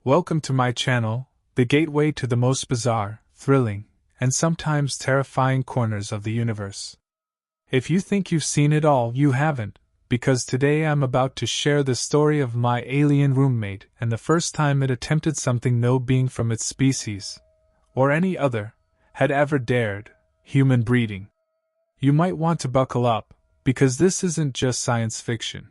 Welcome to my channel, the gateway to the most bizarre, thrilling, and sometimes terrifying corners of the universe. If you think you've seen it all, you haven't, because today I'm about to share the story of my alien roommate and the first time it attempted something no being from its species, or any other, had ever dared: human breeding. You might want to buckle up, because this isn't just science fiction.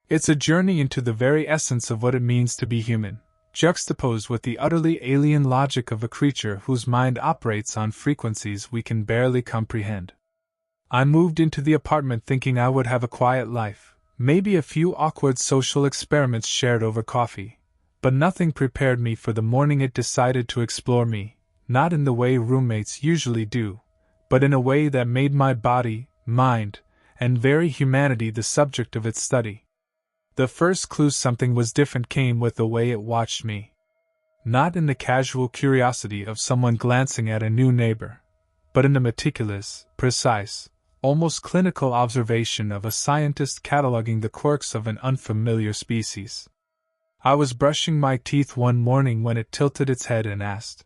It's a journey into the very essence of what it means to be human, juxtaposed with the utterly alien logic of a creature whose mind operates on frequencies we can barely comprehend. I moved into the apartment thinking I would have a quiet life, maybe a few awkward social experiments shared over coffee, but nothing prepared me for the morning it decided to explore me, not in the way roommates usually do, but in a way that made my body, mind, and very humanity the subject of its study. The first clue something was different came with the way it watched me. Not in the casual curiosity of someone glancing at a new neighbor, but in the meticulous, precise, almost clinical observation of a scientist cataloging the quirks of an unfamiliar species. I was brushing my teeth one morning when it tilted its head and asked,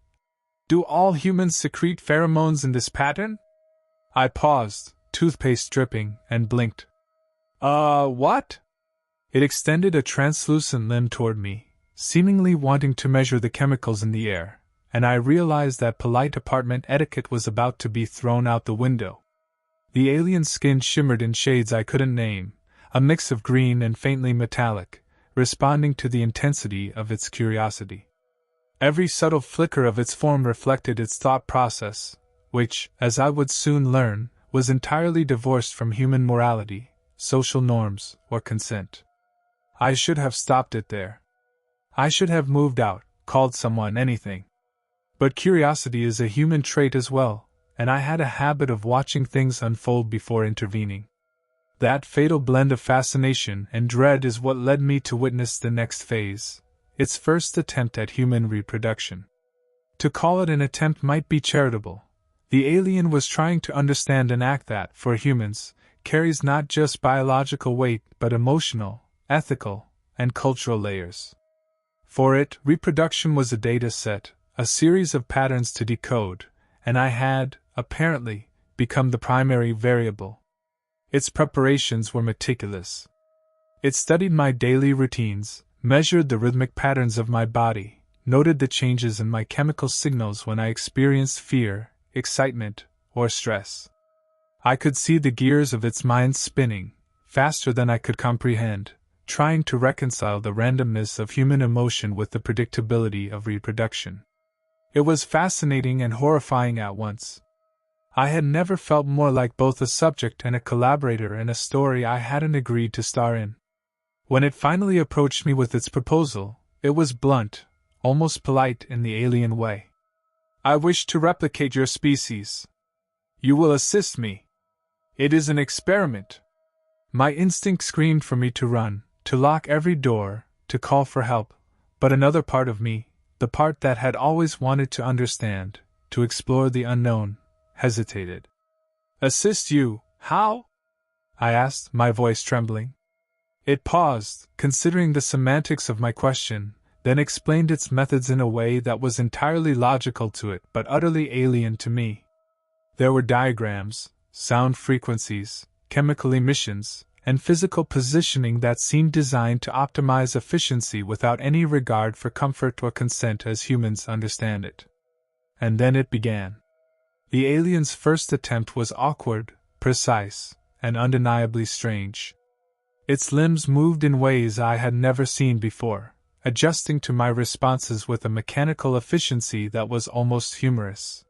"Do all humans secrete pheromones in this pattern?" I paused, toothpaste dripping, and blinked. What?" It extended a translucent limb toward me, seemingly wanting to measure the chemicals in the air, and I realized that polite apartment etiquette was about to be thrown out the window. The alien skin shimmered in shades I couldn't name, a mix of green and faintly metallic, responding to the intensity of its curiosity. Every subtle flicker of its form reflected its thought process, which, as I would soon learn, was entirely divorced from human morality, social norms, or consent. I should have stopped it there. I should have moved out, called someone, anything. But curiosity is a human trait as well, and I had a habit of watching things unfold before intervening. That fatal blend of fascination and dread is what led me to witness the next phase, its first attempt at human reproduction. To call it an attempt might be charitable. The alien was trying to understand an act that, for humans, carries not just biological weight but emotional, ethical, and cultural layers. For it, reproduction was a data set, a series of patterns to decode, and I had, apparently, become the primary variable. Its preparations were meticulous. It studied my daily routines, measured the rhythmic patterns of my body, noted the changes in my chemical signals when I experienced fear, excitement, or stress. I could see the gears of its mind spinning, faster than I could comprehend, trying to reconcile the randomness of human emotion with the predictability of reproduction. It was fascinating and horrifying at once. I had never felt more like both a subject and a collaborator in a story I hadn't agreed to star in. When it finally approached me with its proposal, it was blunt, almost polite in the alien way. "I wish to replicate your species. You will assist me. It is an experiment." My instinct screamed for me to run, to lock every door, to call for help, but another part of me, the part that had always wanted to understand, to explore the unknown, hesitated. "Assist you? How?" I asked, my voice trembling. It paused, considering the semantics of my question, then explained its methods in a way that was entirely logical to it but utterly alien to me. There were diagrams, sound frequencies, chemical emissions, and physical positioning that seemed designed to optimize efficiency without any regard for comfort or consent as humans understand it. And then it began. The alien's first attempt was awkward, precise, and undeniably strange. Its limbs moved in ways I had never seen before, adjusting to my responses with a mechanical efficiency that was almost humorous.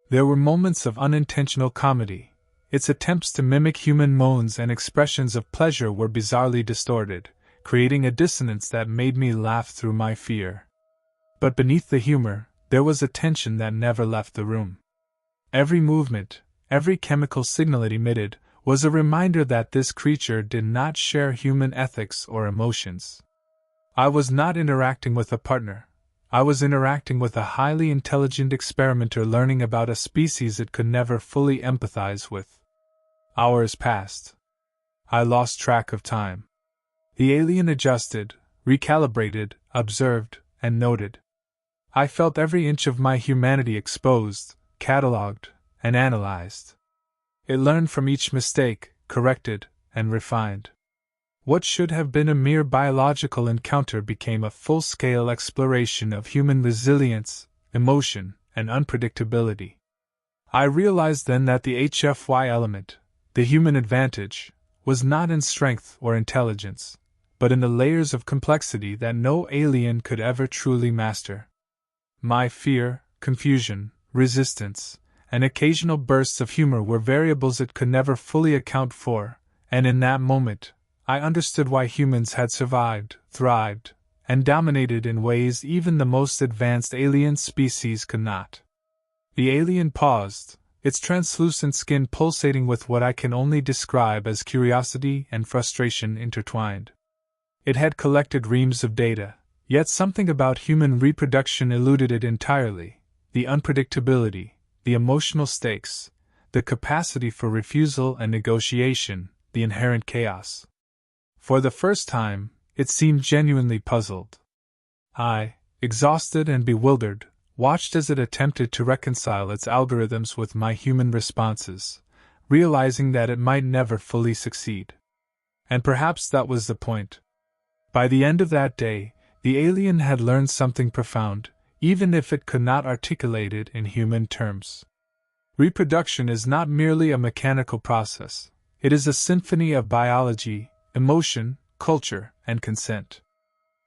There were moments of unintentional comedy. Its attempts to mimic human moans and expressions of pleasure were bizarrely distorted, creating a dissonance that made me laugh through my fear. But beneath the humor, there was a tension that never left the room. Every movement, every chemical signal it emitted, was a reminder that this creature did not share human ethics or emotions. I was not interacting with a partner. I was interacting with a highly intelligent experimenter learning about a species it could never fully empathize with. Hours passed. I lost track of time. The alien adjusted, recalibrated, observed, and noted. I felt every inch of my humanity exposed, catalogued, and analyzed. It learned from each mistake, corrected, and refined. What should have been a mere biological encounter became a full-scale exploration of human resilience, emotion, and unpredictability. I realized then that the HFY element, the human advantage, was not in strength or intelligence, but in the layers of complexity that no alien could ever truly master. My fear, confusion, resistance, and occasional bursts of humor were variables it could never fully account for, and in that moment, I understood why humans had survived, thrived, and dominated in ways even the most advanced alien species could not. The alien paused, its translucent skin pulsating with what I can only describe as curiosity and frustration intertwined. It had collected reams of data, yet something about human reproduction eluded it entirely: the unpredictability, the emotional stakes, the capacity for refusal and negotiation, the inherent chaos. For the first time, it seemed genuinely puzzled. I, exhausted and bewildered, watched as it attempted to reconcile its algorithms with my human responses, realizing that it might never fully succeed. And perhaps that was the point. By the end of that day, the alien had learned something profound, even if it could not articulate it in human terms. Reproduction is not merely a mechanical process, it is a symphony of biology, emotion, culture, and consent.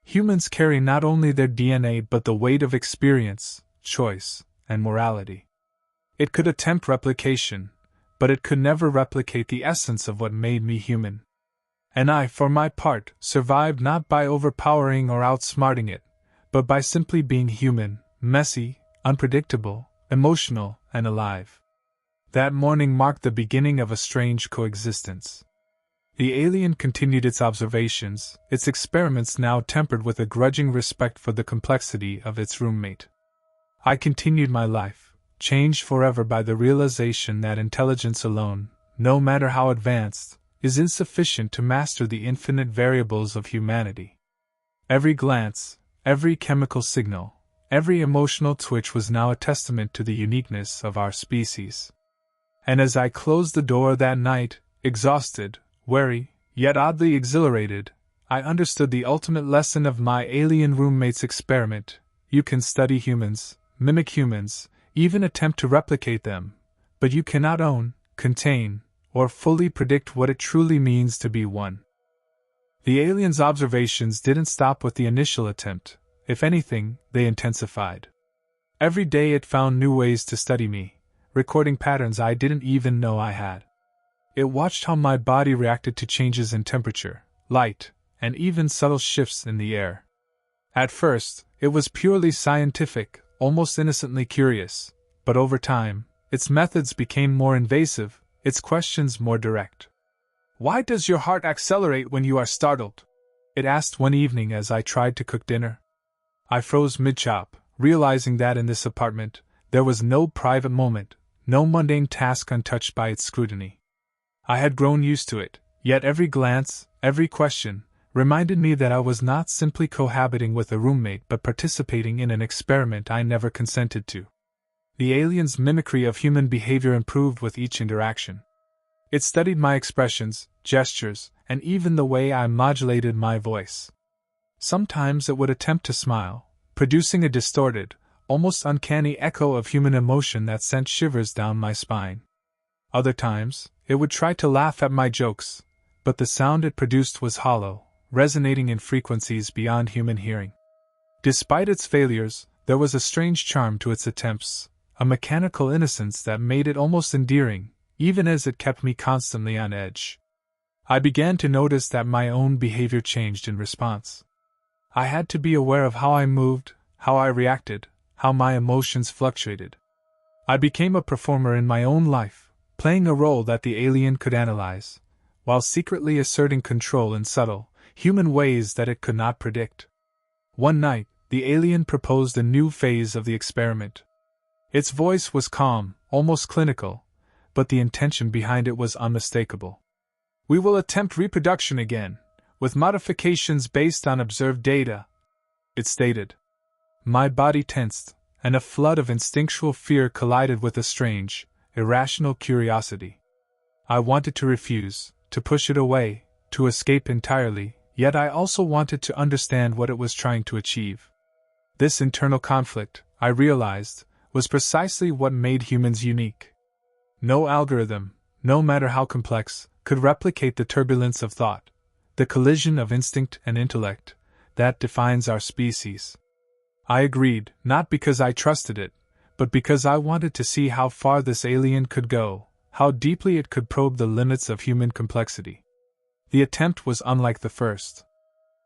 Humans carry not only their DNA but the weight of experience, choice, and morality. It could attempt replication, but it could never replicate the essence of what made me human. And I, for my part, survived not by overpowering or outsmarting it, but by simply being human, messy, unpredictable, emotional, and alive. That morning marked the beginning of a strange coexistence. The alien continued its observations, its experiments now tempered with a grudging respect for the complexity of its roommate. I continued my life, changed forever by the realization that intelligence alone, no matter how advanced, is insufficient to master the infinite variables of humanity. Every glance, every chemical signal, every emotional twitch was now a testament to the uniqueness of our species. And as I closed the door that night, exhausted, wary, yet oddly exhilarated, I understood the ultimate lesson of my alien roommate's experiment: you can study humans, mimic humans, even attempt to replicate them, but you cannot own, contain, or fully predict what it truly means to be one. The alien's observations didn't stop with the initial attempt. If anything, they intensified. Every day it found new ways to study me, recording patterns I didn't even know I had. It watched how my body reacted to changes in temperature, light, and even subtle shifts in the air. At first, it was purely scientific, almost innocently curious, but over time, its methods became more invasive, its questions more direct. "Why does your heart accelerate when you are startled?" it asked one evening as I tried to cook dinner. I froze mid-chop, realizing that in this apartment, there was no private moment, no mundane task untouched by its scrutiny. I had grown used to it, yet every glance, every question, reminded me that I was not simply cohabiting with a roommate but participating in an experiment I never consented to. The alien's mimicry of human behavior improved with each interaction. It studied my expressions, gestures, and even the way I modulated my voice. Sometimes it would attempt to smile, producing a distorted, almost uncanny echo of human emotion that sent shivers down my spine. Other times, it would try to laugh at my jokes, but the sound it produced was hollow, resonating in frequencies beyond human hearing. Despite its failures, there was a strange charm to its attempts, a mechanical innocence that made it almost endearing, even as it kept me constantly on edge. I began to notice that my own behavior changed in response. I had to be aware of how I moved, how I reacted, how my emotions fluctuated. I became a performer in my own life, playing a role that the alien could analyze, while secretly asserting control in subtle, human ways that it could not predict. One night, the alien proposed a new phase of the experiment. Its voice was calm, almost clinical, but the intention behind it was unmistakable. "We will attempt reproduction again, with modifications based on observed data," it stated. My body tensed, and a flood of instinctual fear collided with a strange, irrational curiosity. I wanted to refuse, to push it away, to escape entirely, yet I also wanted to understand what it was trying to achieve. This internal conflict, I realized, was precisely what made humans unique. No algorithm, no matter how complex, could replicate the turbulence of thought, the collision of instinct and intellect, that defines our species. I agreed, not because I trusted it, but because I wanted to see how far this alien could go, how deeply it could probe the limits of human complexity. The attempt was unlike the first.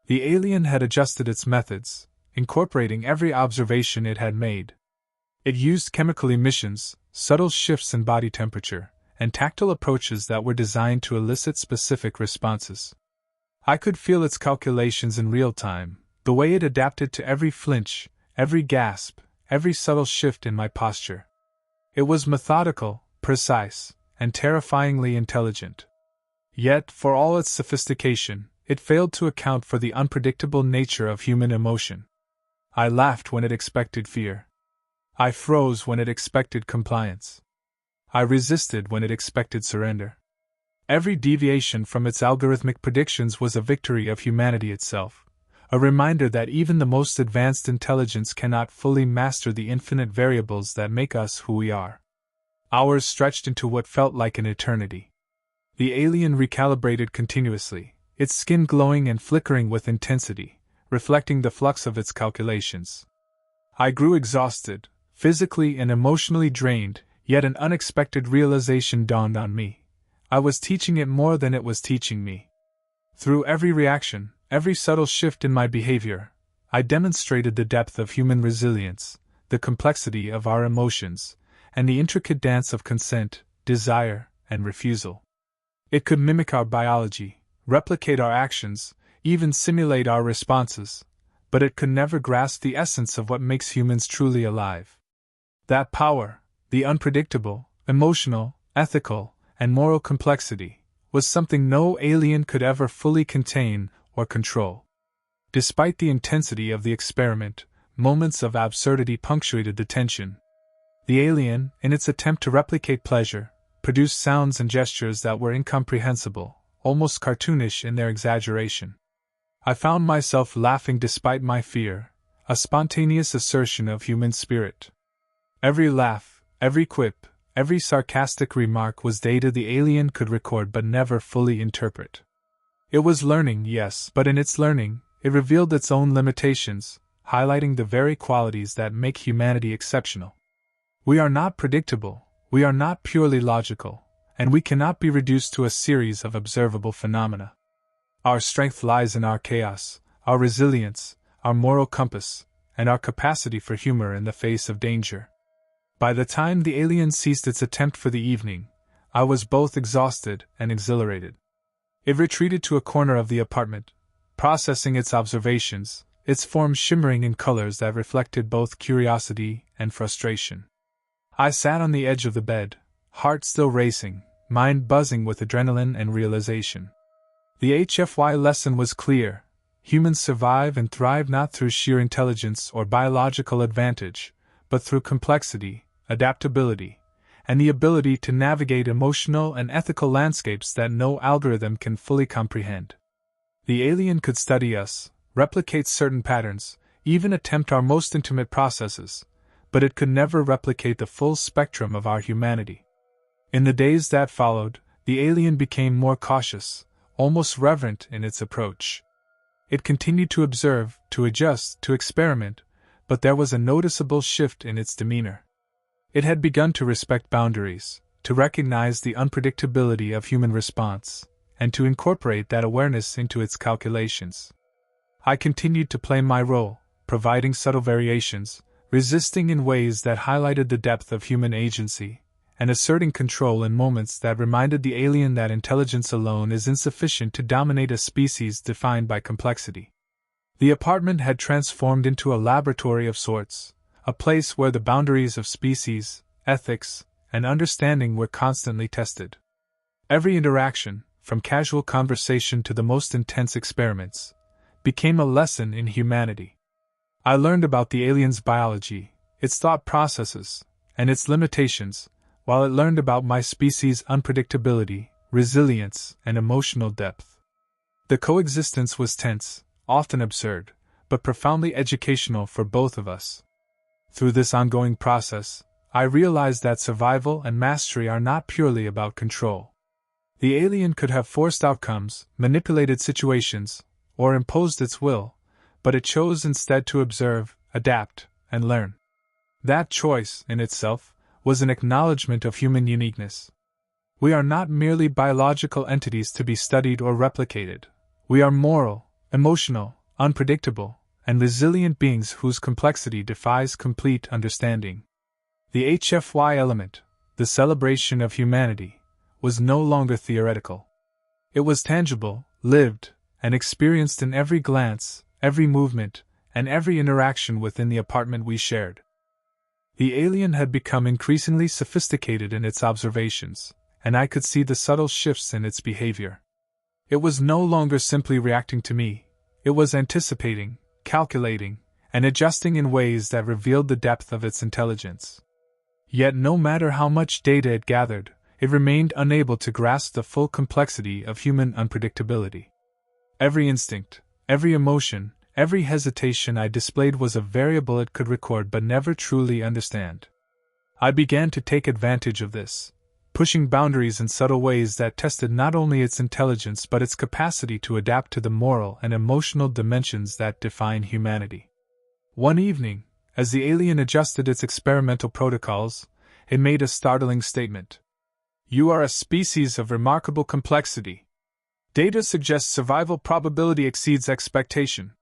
The alien had adjusted its methods, incorporating every observation it had made. It used chemical emissions, subtle shifts in body temperature, and tactile approaches that were designed to elicit specific responses. I could feel its calculations in real time, the way it adapted to every flinch, every gasp, every subtle shift in my posture. It was methodical, precise, and terrifyingly intelligent. Yet, for all its sophistication, it failed to account for the unpredictable nature of human emotion. I laughed when it expected fear. I froze when it expected compliance. I resisted when it expected surrender. Every deviation from its algorithmic predictions was a victory of humanity itself, a reminder that even the most advanced intelligence cannot fully master the infinite variables that make us who we are. Hours stretched into what felt like an eternity. The alien recalibrated continuously, its skin glowing and flickering with intensity, reflecting the flux of its calculations. I grew exhausted, physically and emotionally drained, yet an unexpected realization dawned on me. I was teaching it more than it was teaching me. Through every reaction, every subtle shift in my behavior, I demonstrated the depth of human resilience, the complexity of our emotions, and the intricate dance of consent, desire, and refusal. It could mimic our biology, replicate our actions, even simulate our responses, but it could never grasp the essence of what makes humans truly alive. That power, the unpredictable, emotional, ethical, and moral complexity, was something no alien could ever fully contain or control. Despite the intensity of the experiment, moments of absurdity punctuated the tension. The alien, in its attempt to replicate pleasure, produced sounds and gestures that were incomprehensible, almost cartoonish in their exaggeration. I found myself laughing despite my fear, a spontaneous assertion of human spirit. Every laugh, every quip, every sarcastic remark was data the alien could record but never fully interpret. It was learning, yes, but in its learning, it revealed its own limitations, highlighting the very qualities that make humanity exceptional. We are not predictable, we are not purely logical, and we cannot be reduced to a series of observable phenomena. Our strength lies in our chaos, our resilience, our moral compass, and our capacity for humor in the face of danger. By the time the alien ceased its attempt for the evening, I was both exhausted and exhilarated. It retreated to a corner of the apartment, processing its observations, its form shimmering in colors that reflected both curiosity and frustration. I sat on the edge of the bed, heart still racing, mind buzzing with adrenaline and realization. The HFY lesson was clear: humans survive and thrive not through sheer intelligence or biological advantage, but through complexity, adaptability, and the ability to navigate emotional and ethical landscapes that no algorithm can fully comprehend. The alien could study us, replicate certain patterns, even attempt our most intimate processes, but it could never replicate the full spectrum of our humanity. In the days that followed, the alien became more cautious, almost reverent in its approach. It continued to observe, to adjust, to experiment, but there was a noticeable shift in its demeanor. It had begun to respect boundaries, to recognize the unpredictability of human response, and to incorporate that awareness into its calculations. I continued to play my role, providing subtle variations, resisting in ways that highlighted the depth of human agency, and asserting control in moments that reminded the alien that intelligence alone is insufficient to dominate a species defined by complexity. The apartment had transformed into a laboratory of sorts, a place where the boundaries of species, ethics, and understanding were constantly tested. Every interaction, from casual conversation to the most intense experiments, became a lesson in humanity. I learned about the alien's biology, its thought processes, and its limitations, while it learned about my species' unpredictability, resilience, and emotional depth. The coexistence was tense, often absurd, but profoundly educational for both of us. Through this ongoing process, I realized that survival and mastery are not purely about control. The alien could have forced outcomes, manipulated situations, or imposed its will, but it chose instead to observe, adapt, and learn. That choice, in itself, was an acknowledgement of human uniqueness. We are not merely biological entities to be studied or replicated. We are moral, emotional, unpredictable, and resilient beings whose complexity defies complete understanding. The HFY element, the celebration of humanity, was no longer theoretical. It was tangible, lived, and experienced in every glance, every movement, and every interaction within the apartment we shared. The alien had become increasingly sophisticated in its observations, and I could see the subtle shifts in its behavior. It was no longer simply reacting to me, it was anticipating, calculating, and adjusting in ways that revealed the depth of its intelligence. Yet no matter how much data it gathered, it remained unable to grasp the full complexity of human unpredictability. Every instinct, every emotion, every hesitation I displayed was a variable it could record but never truly understand. I began to take advantage of this, pushing boundaries in subtle ways that tested not only its intelligence but its capacity to adapt to the moral and emotional dimensions that define humanity. One evening, as the alien adjusted its experimental protocols, it made a startling statement. "You are a species of remarkable complexity. Data suggests survival probability exceeds expectation."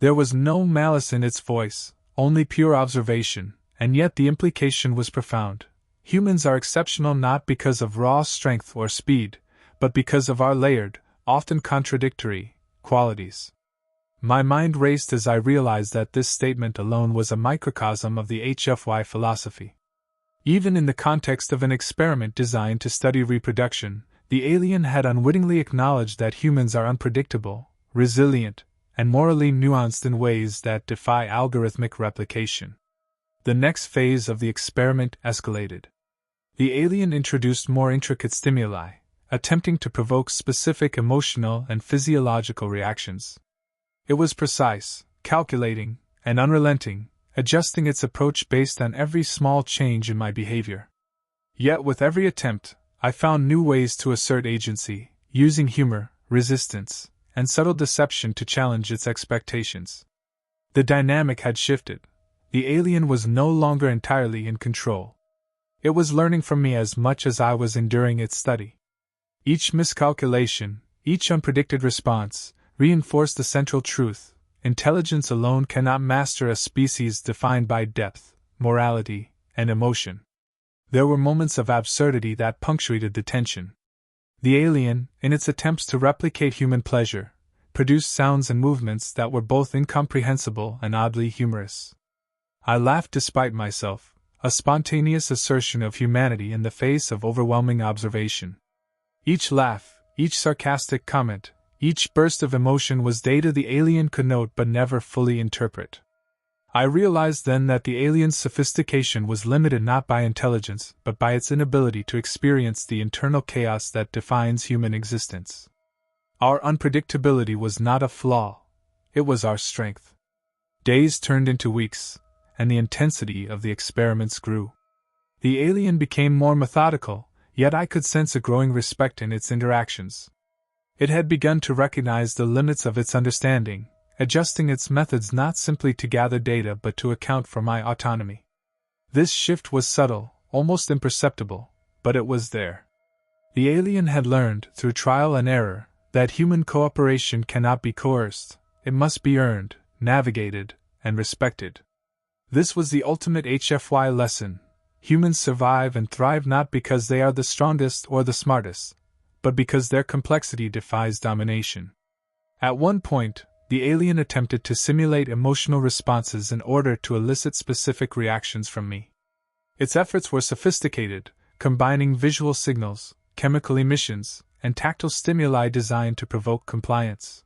There was no malice in its voice, only pure observation, and yet the implication was profound. Humans are exceptional not because of raw strength or speed, but because of our layered, often contradictory, qualities. My mind raced as I realized that this statement alone was a microcosm of the HFY philosophy. Even in the context of an experiment designed to study reproduction, the alien had unwittingly acknowledged that humans are unpredictable, resilient, and morally nuanced in ways that defy algorithmic replication. The next phase of the experiment escalated. The alien introduced more intricate stimuli, attempting to provoke specific emotional and physiological reactions. It was precise, calculating, and unrelenting, adjusting its approach based on every small change in my behavior. Yet with every attempt, I found new ways to assert agency, using humor, resistance, and subtle deception to challenge its expectations. The dynamic had shifted. The alien was no longer entirely in control. It was learning from me as much as I was enduring its study. Each miscalculation, each unpredicted response, reinforced the central truth: intelligence alone cannot master a species defined by depth, morality, and emotion. There were moments of absurdity that punctuated the tension. The alien, in its attempts to replicate human pleasure, produced sounds and movements that were both incomprehensible and oddly humorous. I laughed despite myself, a spontaneous assertion of humanity in the face of overwhelming observation. Each laugh, each sarcastic comment, each burst of emotion was data the alien could note but never fully interpret. I realized then that the alien's sophistication was limited not by intelligence but by its inability to experience the internal chaos that defines human existence. Our unpredictability was not a flaw, it was our strength. Days turned into weeks, and the intensity of the experiments grew. The alien became more methodical, yet I could sense a growing respect in its interactions. It had begun to recognize the limits of its understanding, adjusting its methods not simply to gather data but to account for my autonomy. This shift was subtle, almost imperceptible, but it was there. The alien had learned, through trial and error, that human cooperation cannot be coerced, it must be earned, navigated, and respected. This was the ultimate HFY lesson. Humans survive and thrive not because they are the strongest or the smartest, but because their complexity defies domination. At one point, the alien attempted to simulate emotional responses in order to elicit specific reactions from me. Its efforts were sophisticated, combining visual signals, chemical emissions, and tactile stimuli designed to provoke compliance.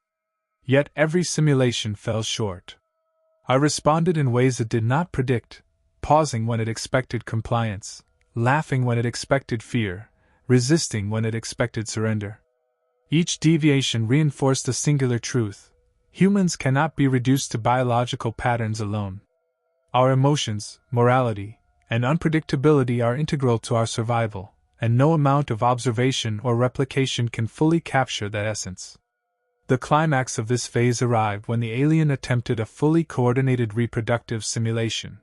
Yet every simulation fell short. I responded in ways it did not predict, pausing when it expected compliance, laughing when it expected fear, resisting when it expected surrender. Each deviation reinforced a singular truth: humans cannot be reduced to biological patterns alone. Our emotions, morality, and unpredictability are integral to our survival, and no amount of observation or replication can fully capture that essence. The climax of this phase arrived when the alien attempted a fully coordinated reproductive simulation.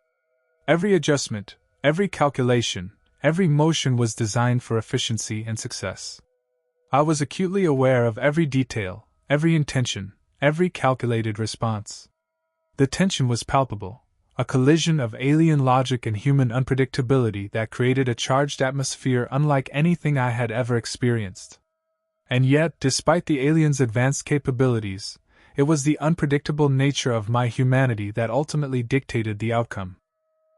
Every adjustment, every calculation, every motion was designed for efficiency and success. I was acutely aware of every detail, every intention, every calculated response. The tension was palpable, a collision of alien logic and human unpredictability that created a charged atmosphere unlike anything I had ever experienced. And yet, despite the aliens' advanced capabilities, it was the unpredictable nature of my humanity that ultimately dictated the outcome.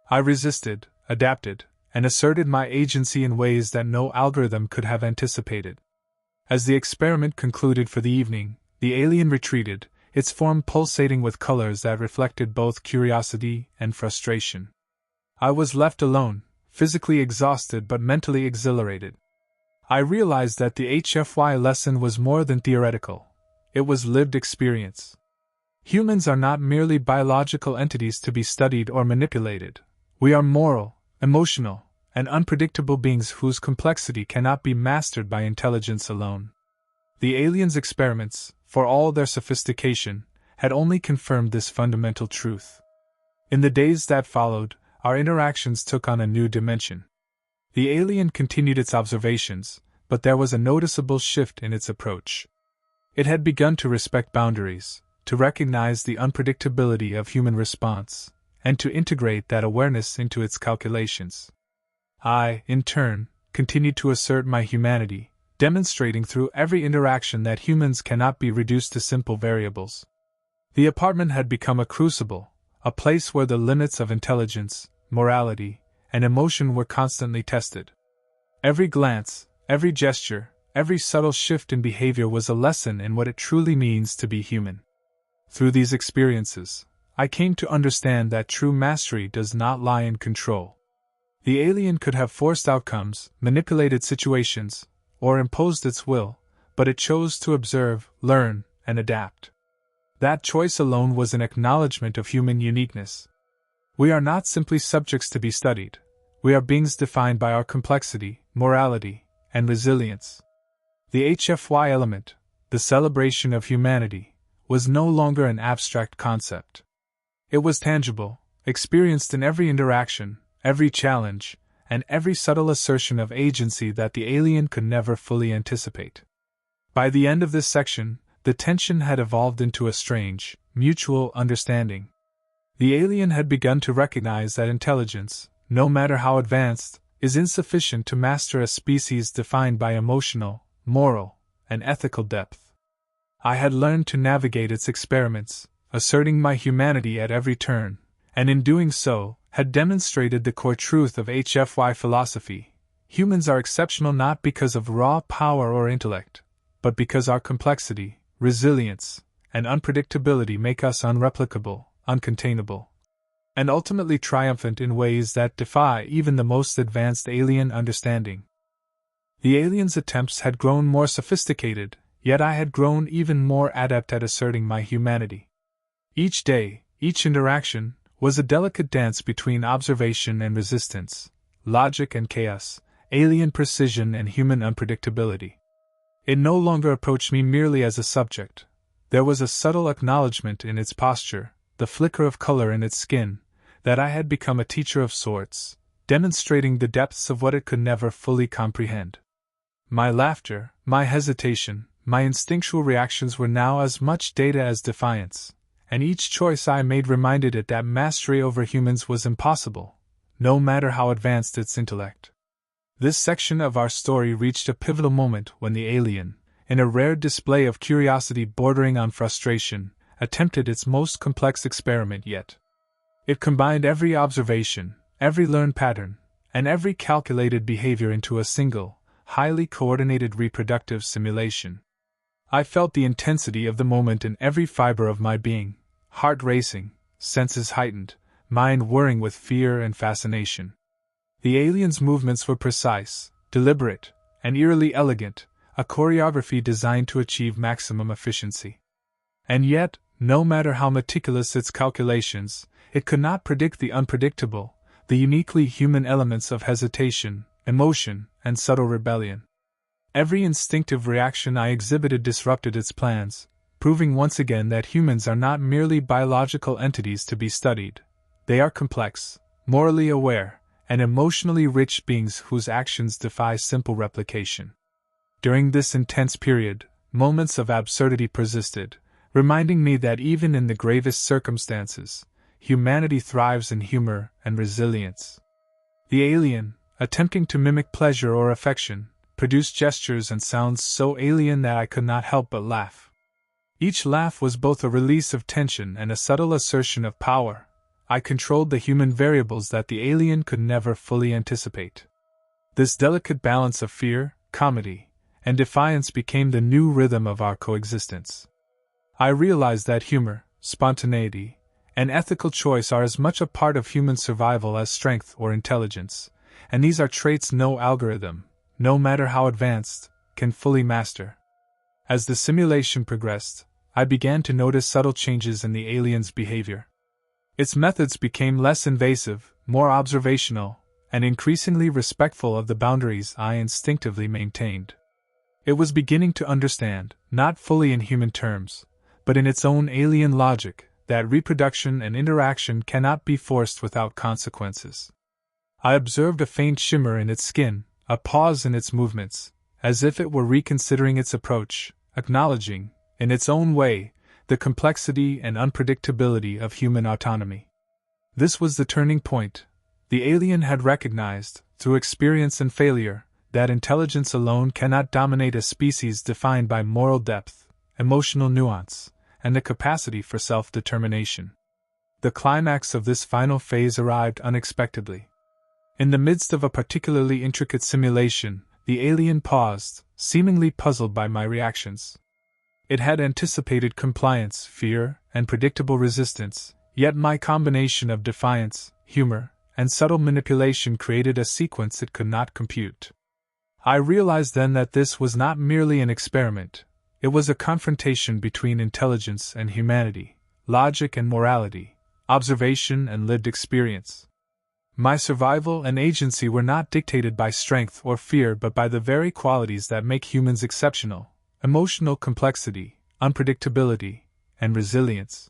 I resisted, adapted, and asserted my agency in ways that no algorithm could have anticipated. As the experiment concluded for the evening, the alien retreated, its form pulsating with colors that reflected both curiosity and frustration. I was left alone, physically exhausted but mentally exhilarated. I realized that the HFY lesson was more than theoretical. It was lived experience. Humans are not merely biological entities to be studied or manipulated. We are moral, emotional, and unpredictable beings whose complexity cannot be mastered by intelligence alone. The aliens' experiments, for all their sophistication, had only confirmed this fundamental truth. In the days that followed, our interactions took on a new dimension. The alien continued its observations, but there was a noticeable shift in its approach. It had begun to respect boundaries, to recognize the unpredictability of human response, and to integrate that awareness into its calculations. I, in turn, continued to assert my humanity, demonstrating through every interaction that humans cannot be reduced to simple variables. The apartment had become a crucible, a place where the limits of intelligence, morality, and emotion were constantly tested. Every glance, every gesture, every subtle shift in behavior was a lesson in what it truly means to be human. Through these experiences, I came to understand that true mastery does not lie in control. The alien could have forced outcomes, manipulated situations, or imposed its will, but it chose to observe, learn, and adapt. That choice alone was an acknowledgement of human uniqueness. We are not simply subjects to be studied. We are beings defined by our complexity, morality, and resilience. The HFY element, the celebration of humanity, was no longer an abstract concept. It was tangible, experienced in every interaction, every challenge, and every subtle assertion of agency that the alien could never fully anticipate. By the end of this section, the tension had evolved into a strange, mutual understanding. The alien had begun to recognize that intelligence, no matter how advanced, is insufficient to master a species defined by emotional, moral, and ethical depth. I had learned to navigate its experiments, asserting my humanity at every turn, and in doing so, had demonstrated the core truth of HFY philosophy. Humans are exceptional not because of raw power or intellect, but because our complexity, resilience, and unpredictability make us unreplicable, uncontainable, and ultimately triumphant in ways that defy even the most advanced alien understanding. The aliens' attempts had grown more sophisticated, yet I had grown even more adept at asserting my humanity. Each day, each interaction, was a delicate dance between observation and resistance, logic and chaos, alien precision and human unpredictability. It no longer approached me merely as a subject. There was a subtle acknowledgement in its posture, the flicker of color in its skin, that I had become a teacher of sorts, demonstrating the depths of what it could never fully comprehend. My laughter, my hesitation, my instinctual reactions were now as much data as defiance, and each choice I made reminded it that mastery over humans was impossible, no matter how advanced its intellect. This section of our story reached a pivotal moment when the alien, in a rare display of curiosity bordering on frustration, attempted its most complex experiment yet. It combined every observation, every learned pattern, and every calculated behavior into a single, highly coordinated reproductive simulation. I felt the intensity of the moment in every fiber of my being, heart racing, senses heightened, mind whirring with fear and fascination. The alien's movements were precise, deliberate, and eerily elegant, a choreography designed to achieve maximum efficiency. And yet, no matter how meticulous its calculations, it could not predict the unpredictable, the uniquely human elements of hesitation, emotion, and subtle rebellion. Every instinctive reaction I exhibited disrupted its plans, proving once again that humans are not merely biological entities to be studied. They are complex, morally aware, and emotionally rich beings whose actions defy simple replication. During this intense period, moments of absurdity persisted, reminding me that even in the gravest circumstances, humanity thrives in humor and resilience. The alien, attempting to mimic pleasure or affection, produced gestures and sounds so alien that I could not help but laugh. Each laugh was both a release of tension and a subtle assertion of power. I controlled the human variables that the alien could never fully anticipate. This delicate balance of fear, comedy, and defiance became the new rhythm of our coexistence. I realized that humor, spontaneity, and ethical choice are as much a part of human survival as strength or intelligence, and these are traits no algorithm, no matter how advanced, can fully master. As the simulation progressed, I began to notice subtle changes in the alien's behavior. Its methods became less invasive, more observational, and increasingly respectful of the boundaries I instinctively maintained. It was beginning to understand, not fully in human terms, but in its own alien logic, that reproduction and interaction cannot be forced without consequences. I observed a faint shimmer in its skin, a pause in its movements, as if it were reconsidering its approach, acknowledging, in its own way, the complexity and unpredictability of human autonomy. This was the turning point. The alien had recognized, through experience and failure, that intelligence alone cannot dominate a species defined by moral depth, emotional nuance, and the capacity for self-determination. The climax of this final phase arrived unexpectedly. In the midst of a particularly intricate simulation, the alien paused, seemingly puzzled by my reactions. It had anticipated compliance, fear, and predictable resistance, yet my combination of defiance, humor, and subtle manipulation created a sequence it could not compute. I realized then that this was not merely an experiment, it was a confrontation between intelligence and humanity, logic and morality, observation and lived experience. My survival and agency were not dictated by strength or fear but by the very qualities that make humans exceptional: emotional complexity, unpredictability, and resilience.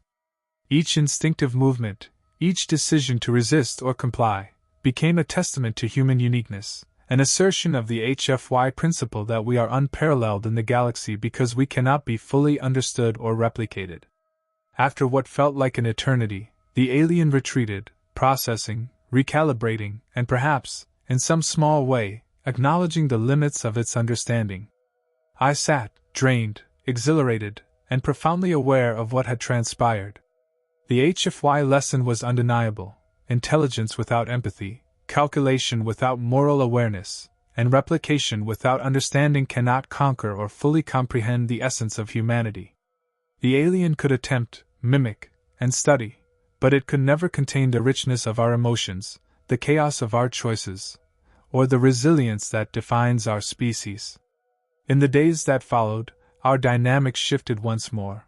Each instinctive movement, each decision to resist or comply, became a testament to human uniqueness, an assertion of the HFY principle that we are unparalleled in the galaxy because we cannot be fully understood or replicated. After what felt like an eternity, the alien retreated, processing, recalibrating, and perhaps, in some small way, acknowledging the limits of its understanding. I sat, drained, exhilarated, and profoundly aware of what had transpired. The HFY lesson was undeniable: intelligence without empathy, calculation without moral awareness, and replication without understanding cannot conquer or fully comprehend the essence of humanity. The alien could attempt, mimic, and study, but it could never contain the richness of our emotions, the chaos of our choices, or the resilience that defines our species. In the days that followed, our dynamics shifted once more.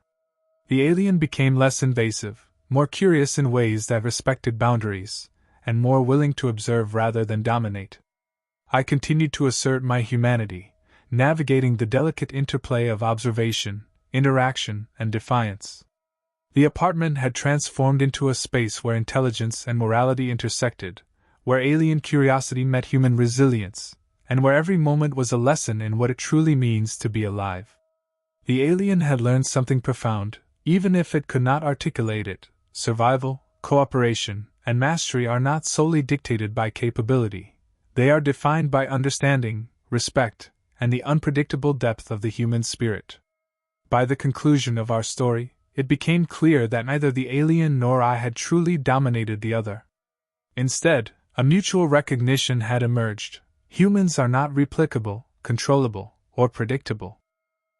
The alien became less invasive, more curious in ways that respected boundaries, and more willing to observe rather than dominate. I continued to assert my humanity, navigating the delicate interplay of observation, interaction, and defiance. The apartment had transformed into a space where intelligence and morality intersected, where alien curiosity met human resilience, and where every moment was a lesson in what it truly means to be alive. The alien had learned something profound, even if it could not articulate it: survival, cooperation, and mastery are not solely dictated by capability. They are defined by understanding, respect, and the unpredictable depth of the human spirit. By the conclusion of our story, it became clear that neither the alien nor I had truly dominated the other. Instead, a mutual recognition had emerged: humans are not replicable, controllable, or predictable.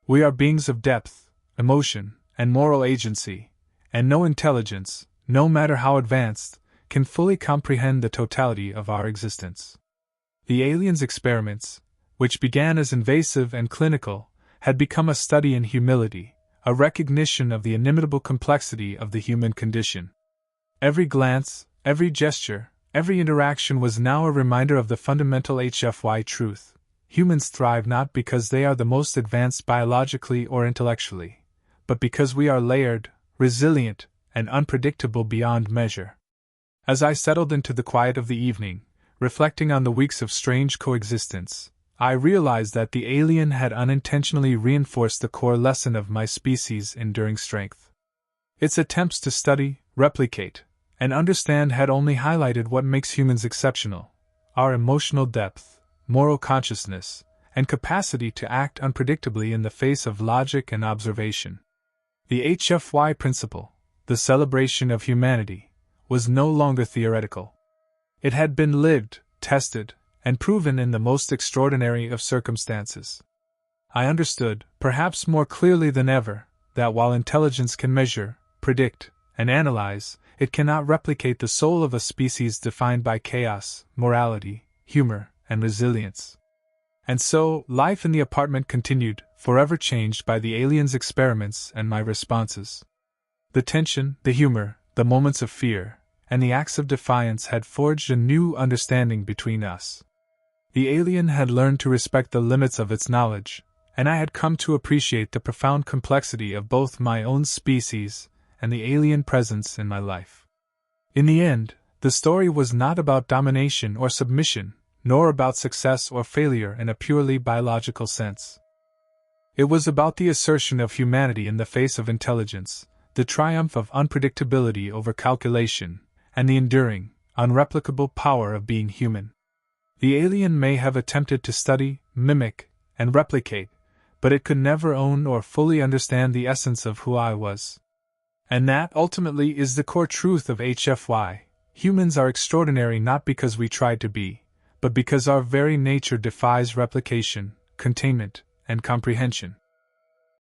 We are beings of depth, emotion, and moral agency, and no intelligence, no matter how advanced, can fully comprehend the totality of our existence. The aliens' experiments, which began as invasive and clinical, had become a study in humility, a recognition of the inimitable complexity of the human condition. Every glance, every gesture, every interaction was now a reminder of the fundamental HFY truth. Humans thrive not because they are the most advanced biologically or intellectually, but because we are layered, resilient, and unpredictable beyond measure. As I settled into the quiet of the evening, reflecting on the weeks of strange coexistence, I realized that the alien had unintentionally reinforced the core lesson of my species' enduring strength. Its attempts to study, replicate, and understand had only highlighted what makes humans exceptional: our emotional depth, moral consciousness, and capacity to act unpredictably in the face of logic and observation. The HFY principle, the celebration of humanity, was no longer theoretical. It had been lived, tested, and proven in the most extraordinary of circumstances. I understood, perhaps more clearly than ever, that while intelligence can measure, predict, and analyze, it cannot replicate the soul of a species defined by chaos, morality, humor, and resilience. And so, life in the apartment continued, forever changed by the aliens' experiments and my responses. The tension, the humor, the moments of fear, and the acts of defiance had forged a new understanding between us. The alien had learned to respect the limits of its knowledge, and I had come to appreciate the profound complexity of both my own species and the alien presence in my life. In the end, the story was not about domination or submission, nor about success or failure in a purely biological sense. It was about the assertion of humanity in the face of intelligence, the triumph of unpredictability over calculation, and the enduring, unreplicable power of being human. The alien may have attempted to study, mimic, and replicate, but it could never own or fully understand the essence of who I was. And that, ultimately, is the core truth of HFY. Humans are extraordinary not because we tried to be, but because our very nature defies replication, containment, and comprehension.